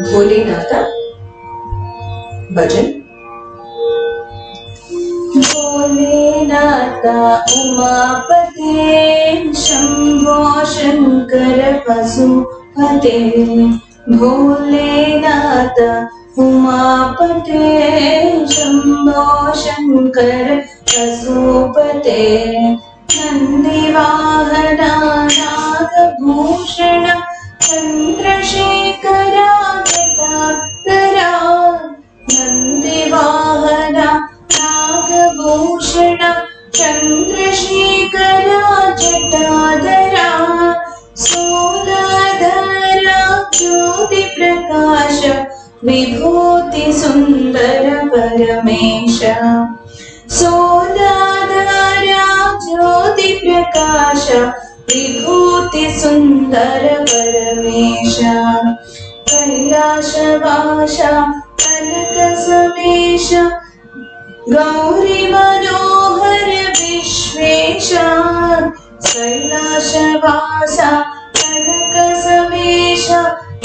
भोलेनाथ भजन। भोलेनाथ उमापते शंभो शंकर पशुपते। भोलेनाथ उमापते शंभो शंकर पशुपते। नंदिवाहना नागभूषण चंद्रशेखरा जटाधरा। नंदिवाहना नागभूषण चंद्रशेखरा जटाधरा। सोलाधरा ज्योति प्रकाश विभूति सुंदर परमेश। सोलाधरा ज्योति प्रकाश विभूति सुंदर परमेश। कैलाशवास कनक समेश गौरी मनोहर विश्वेश। कैलाशवास कनक समेश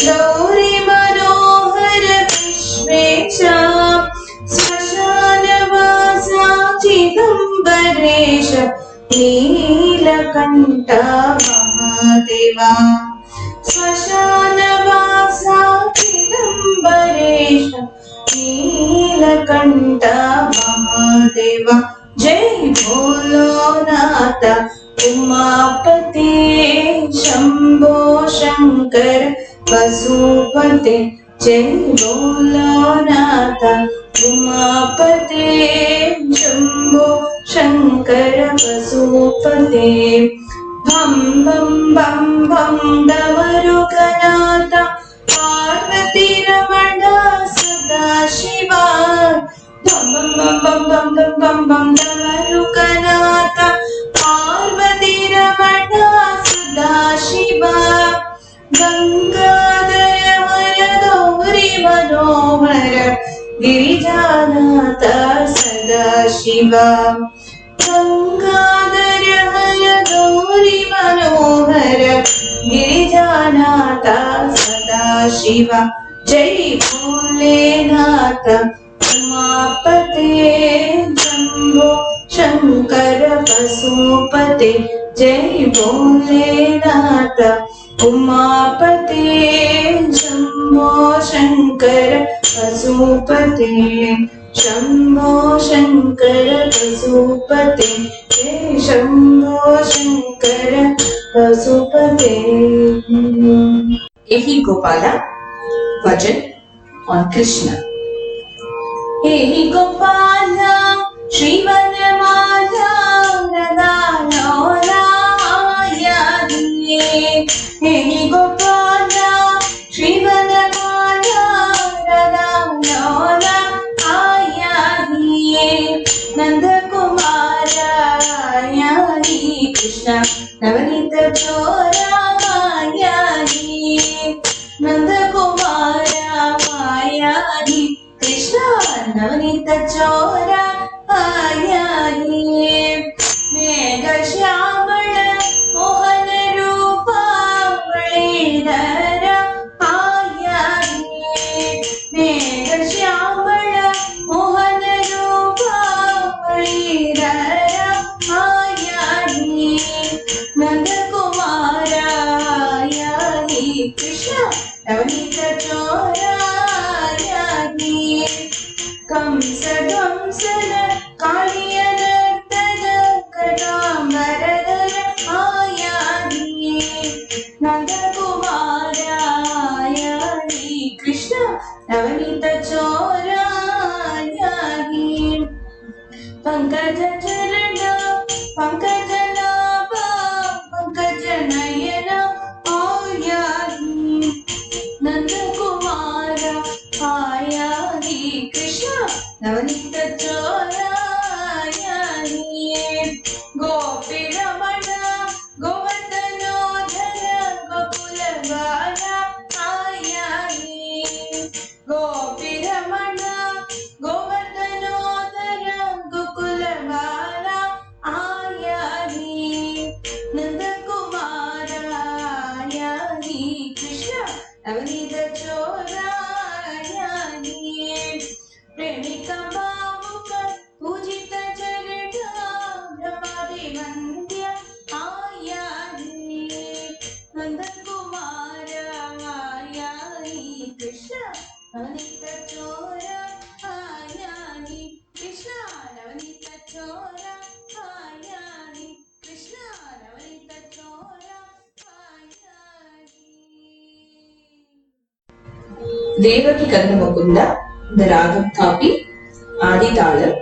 गौरी मनोहर विश्वेश। श्मशानवास चिदंबरेश नीलकंठ महादेवा। श्मशानवास चिदंबरेश नीलकंठ महादेवा। जय भोलेनाथ उमापते शंभो शंकर पशुपते। जय भोलेनाथ उमापते शंभो शंकर पशुपते। बम बम बम बम डमरुकनाथ पार्वती रमण सदा शिवा। बम बम बम बम बम बम बम डमरुकनाथ पार्वती रमण सदा शिवा। गंगाधर हर गौरी मनोहर गिरिजानाथ सदा शिवा। गंगाधर हर गौरी मनोहर गिरिजानाथ सदा शिवा। जय भोलेनाथ उमापते शंभो शंकर पशुपते। जय भोलेनाथ उमापते शंभो शंकर पशुपते। शंभो शंकर पशुपते। जय शंभो शंकर पशुपते। यही गोपाला भजन on Krishna. Hey Gopala, Shri Vanamala, Radha Yadiye. Hey Gopala, Shri Vanamala, Radha Yadiye. Nanda Kumara Yadi Krishna, Navanita Chora Yadi. Nanda Kumara Yadi Krishna, Navanita Chora Yadi. Megha Shyamala Mohan Rupa Validhara Yadi. Megha Shyamala Mohan Rupa Validhara Yadi. Nanda Kumara Yadi Krishna, Navanita Chora Yadi. Kamsa Dhamsana Kaliyanardana Kadambaradara Yadi. Nanda Kumara Yadi Krishna, Navanita Chora Yadi. Pankaja Charana Pankaja Nava Pankaja Nayana Yadi. Nanda Kumara Devaki கந்த முகுந்த. இந்த ராகம் copy ஆதி தாளம்.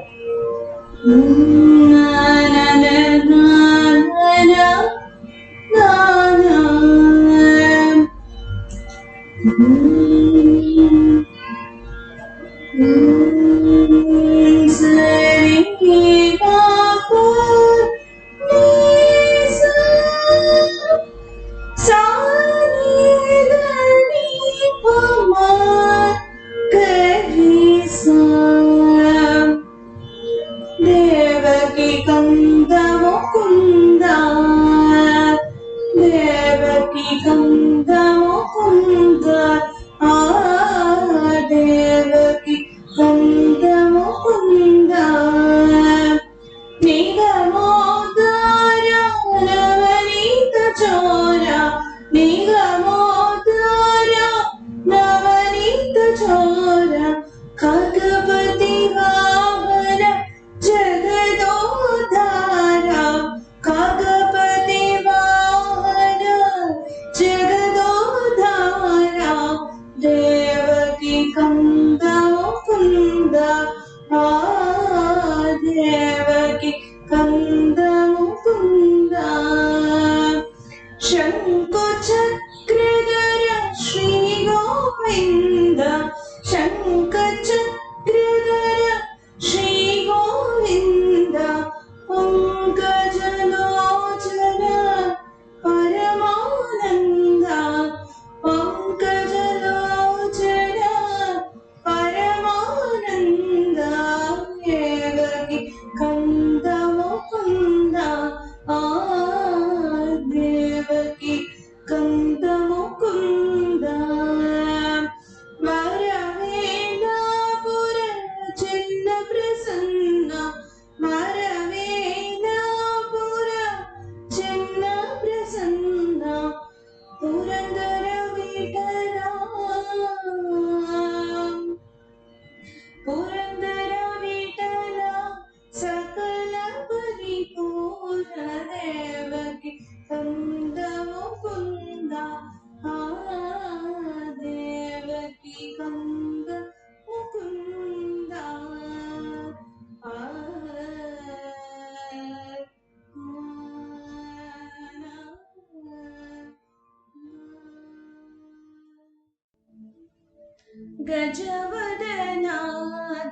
गजवदना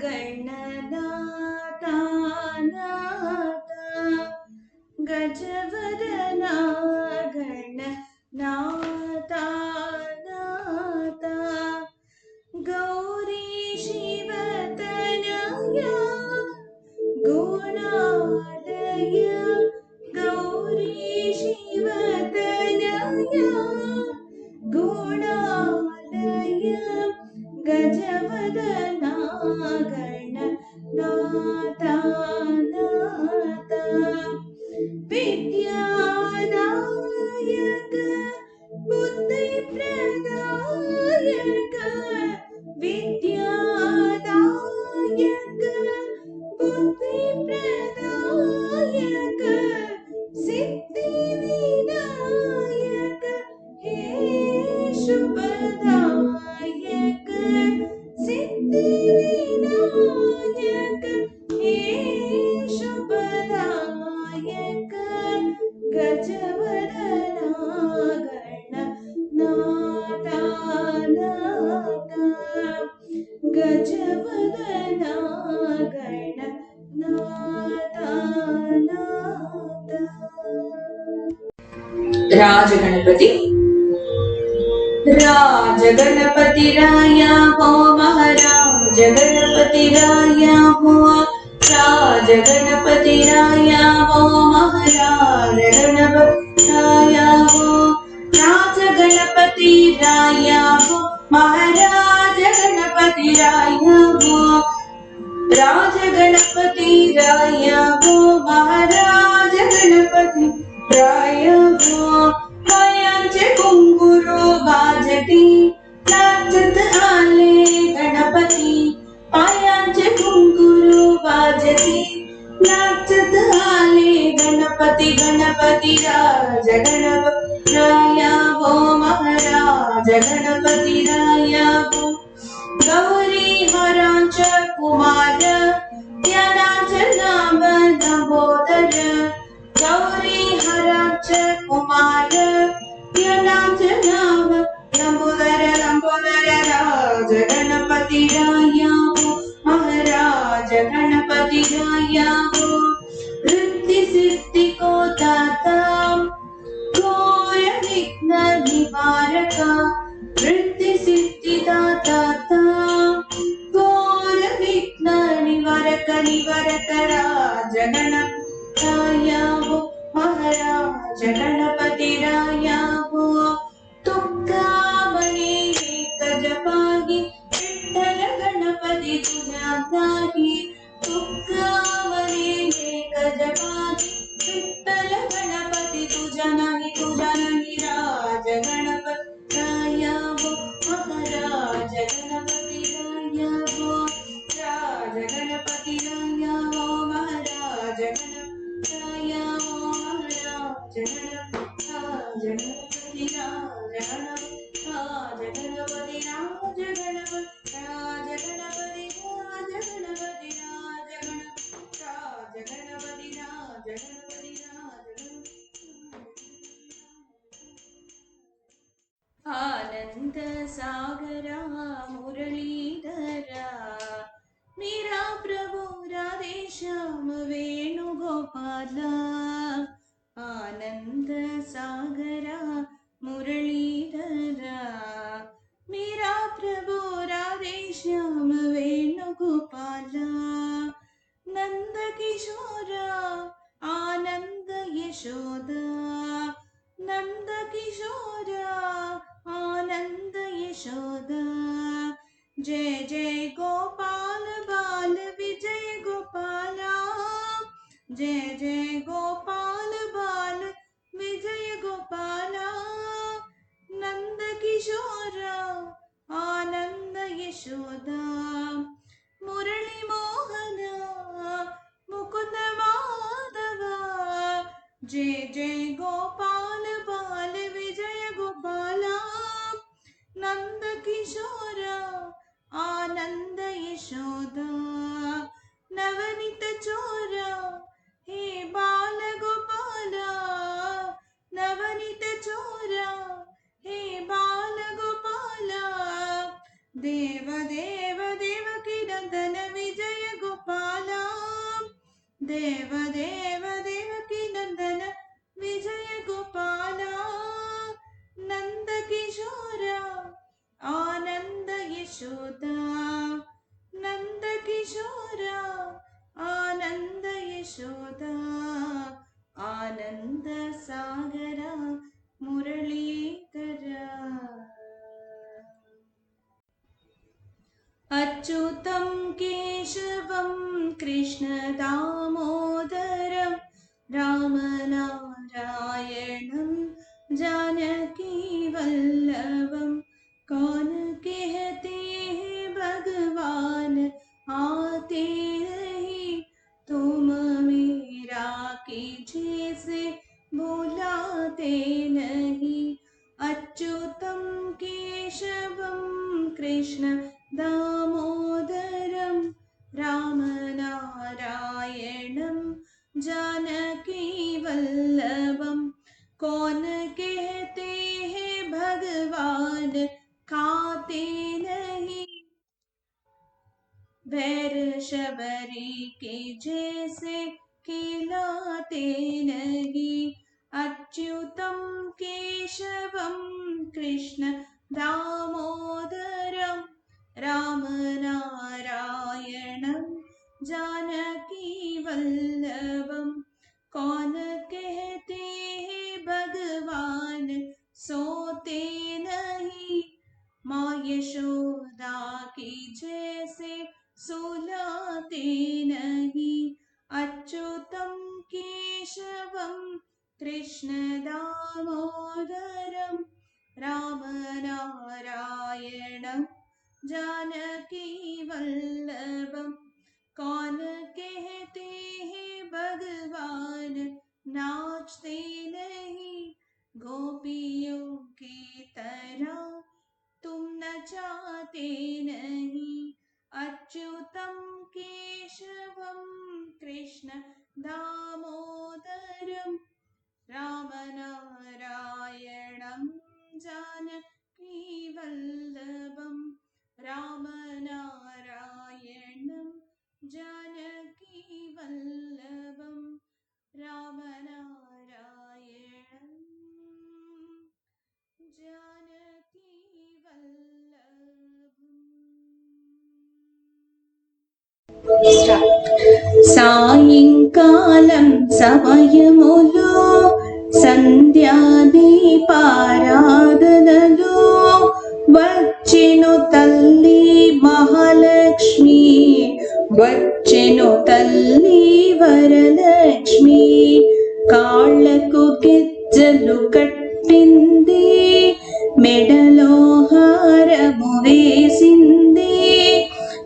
गणनाथा नाथा गजवदना गणनाथा नाथा गौरी शिवतनया गुणालय गौरी शिवतनया गुणालय गजवदना गणनाथा नाथा विद्यादायक बुद्धिप्रदायक विद्यादायक बुद्धिप्रदायक सिद्धिविनायक हे शुभदायक सिद्धिविनायक हे शुभदायक गजवदना गणनाथा नाथा गजवदना गणनाथा नाथा। राज गणपति। राज गणपति राया हो महाराज गणपति राया हो राज गणपति राया हो महाराज गणपति राया हो राज गणपति राया हो महाराज गणपति राया हो राज गणपति राया हो महाराज गणपति राया हो पायांचे घुंगरू वाजती नाचत आले गणपती पायांचे घुंगरू वाजती नाचत आले गणपती गणपती राज गणपती राया हो महाराज गणपती राया हो राया वो वृद्धि सिद्धि को दाता घोर विघ्न निवारक वृद्धि सिद्धि दाता घोर विघ्न निवारक निवारक राज गणपतराया वो महाराज गणपति राया वो तुकामणी गजपागी विठ्ठल गणपती तुझ्या दारी तुकामणी गजपागी विठ्ठल गणपती तुझ्या नाही राज गणपतराया वो महाराज गणपती राया वो राज गणपती राया वो महाराज गणपतराया वो महाराज गणपती राज गणपती राज गणपती राज गणपती राज गणपती राज गणपती राज गणपती आनंद सागरा मुरलीधरा मेरा प्रभु राधे श्याम वेणुगोपाला आनंद सागरा मुरलीधरा मेरा प्रभु राधे श्याम वेणुगोपाला नंद किशोरा आनंद यशोदा नंद किशोरा आनंद यशोदा जय जय गोपाल बाल विजय गोपाला जय जय गोपाल बाल विजय गोपाला नंद किशोरा आनंद यशोदा मुरली मोहना मुकुंद माधवा जय जय गोपाल बाल विजय गोपाला नंद किशोरा आनंद यशोदा नवनीत चोरा हे बाल गोपाला नवनीत चोरा हे बाल गोपाला देव देव देवकी नंदन विजय गोपाला देव देव देवकी नंदन विजय गोपाला नंद किशोरा आनंद यशोदा नंद किशोरा आनंद यशोदा आनंद सागरा मुरलीधरा अच्युतं केशवं कृष्ण दामोदरं रामनारायणं जानकी वल्लभं कौन कहते हैं भगवान आते नहीं तुम मेरा कीजिए से बुलाते नहीं अच्युतं केशवं कृष्ण दामोदरं रामनारायणं जानकी वल्लभं कौन कहते हैं भगवान खाते नहीं वैर शबरी के जैसे खिलाते नहीं अच्युतं केशवं कृष्ण दामोदरं रामनारायणं जानकी वल्लभं कौन कहते हैं भगवान सोते नहीं माँ यशोदा की जैसे सुलाते नहीं अच्युतं केशवं कृष्ण दामोदरं रामनारायणं जानकी वल्लभं कौन कहते हैं भगवान नाचते नहीं गोपियों की तरह तुम नचाते नहीं अच्युतं केशवं कृष्ण दामोदरं रामनारायणं जानकी वल्लभं रामनारायणं जानकी वल्लभं रामनारायणं जानकी సాయంకాలం సమయములో సంధ్యాదీపారాధనలో వచ్చెను తల్లి మహాలక్ష్మి, వచ్చెను తల్లి వరలక్ష్మి. కాళ్ళకు గిజ్జలు కట్టింది, మెడలో హారము వేసింది,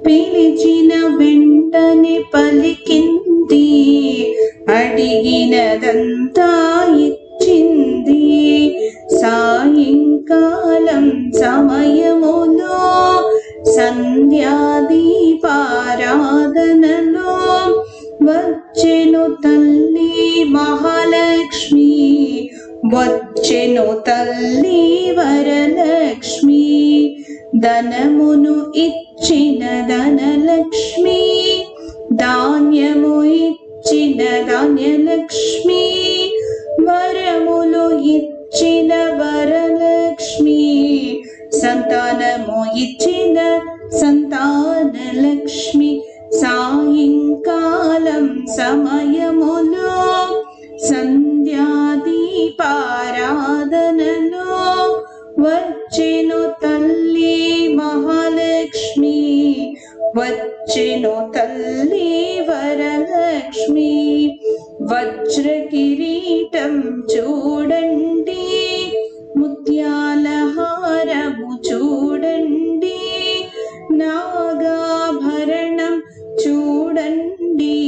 పిలిచిన వెంటనే పలికింది, అడిగినదంతా ఇచ్చింది. సాయంకాలం సమయములో సంధ్యాదీపారాధనలో వచ్చెను తల్లి మహాలక్ష్మి, వచ్చెను తల్లి వరలక్ష్మి. ధనమును ఇచ్చిన ధనలక్ష్మి, ధాన్యము ఇచ్చిన ధాన్యలక్ష్మి, వరములు ఇచ్చిన వరలక్ష్మి, సంతానము ఇచ్చిన సంతానలక్ష్మి. సాయంకాలం సమయములో సంధ్యాదీపారాధనలో వచ్చెను తల్లి మహాలక్ష్మి, వచ్చెను తల్లి వరలక్ష్మి. వజ్ర కిరీటం చూడండి, ముత్యాల హారము చూడండి, నాగాభరణం చూడండి,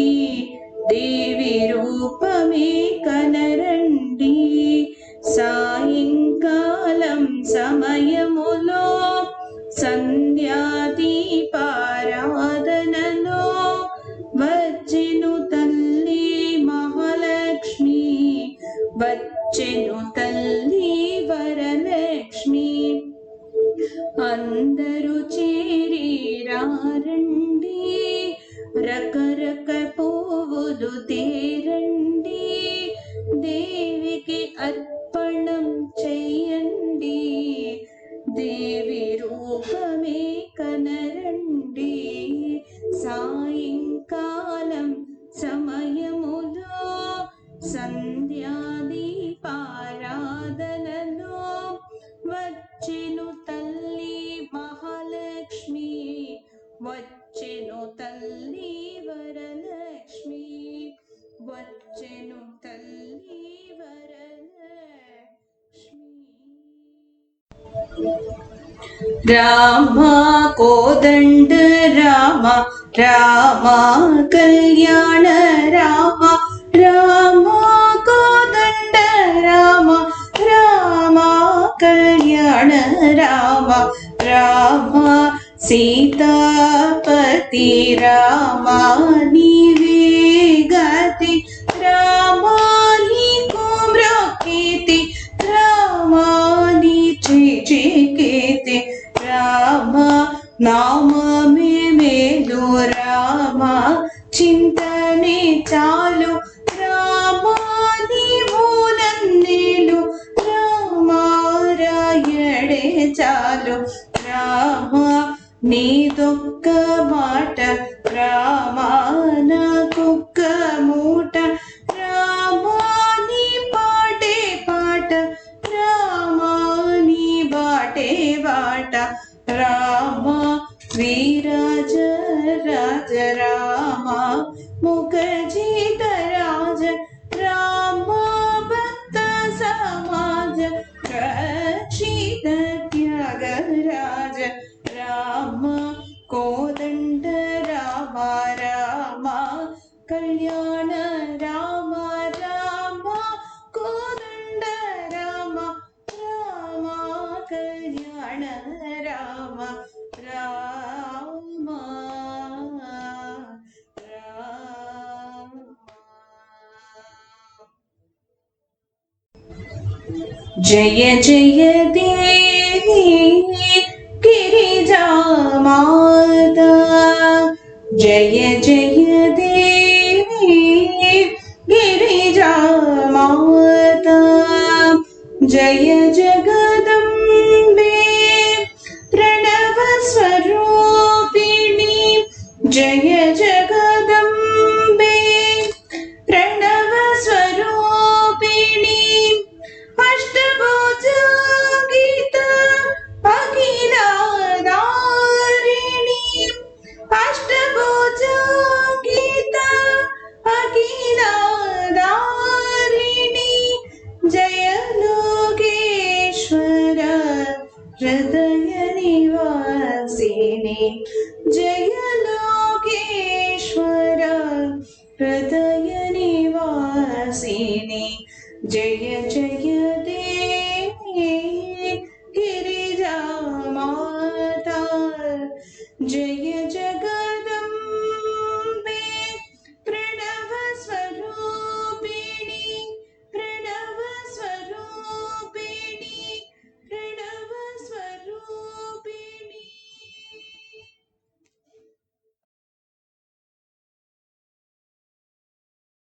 దేవి రూపమే కనరండి. సాయంకాలం సమయములో సంధ్యాదీపారాధనలో వచ్చెను తల్లి మహాలక్ష్మి, వచ్చెను తల్లి వరలక్ష్మి. అందరూ చేరి రండి, రకరక పువ్వులు తేరండి, దేవికి అర్పణం చెయ్యండి, దేవి రూపమే కనరండి. సాయంకాలం సమయములో సంధ్యాదీపారాధనలో వచ్చెను తల్లి మహాలక్ష్మి, వచ్చెను తల్లి వరలక్ష్మి, వచ్చెను తల్లి వరలక్ష్మి. రామ కోదండ రామ, రామ కళ్యాణ రామ, రామ కోదండ రామ, రామ కళ్యాణ రామ, రామ సీతాపతి రామ, నీవే గతి రామ, నీకు మ్రొక్కితి రామ, నీ చేకేతి రామ, నామమే మేలు రామ, చింతనే చాలు రామ, నీవు నన్నేలు రామ, రాయడే చాలు రామ, నీదొక్క మాట రామ, నాకొక్క మూట రామ, నీ పాటే పాట రామ, నీ బాటే బాట రామ, వీరాజ రాజ రామ, ముఖజిత రాజ రామ, భక్త సమాజ రక్షిత త్యాగరాజ రామ, కోదండ రామ, రామ కళ్యాణ రామ, రామ కోదండ రామ, రామ కళ్యాణ రామ, రామ రామ. జయ జయ దేవి గిరిజామాత, జయ జయ దేవి जय जगदम्बे प्रणव स्वरूपिणी जय जगदम्बे प्रणव स्वरूपिणी अष्टभुजगीता अखिलाधारिणी अष्टभुजगीता अखिलाधारिणी जय लोकेश्वर हृदय निवासिनी जय लोकेश्वर हृदय निवासिनी जय जय देवी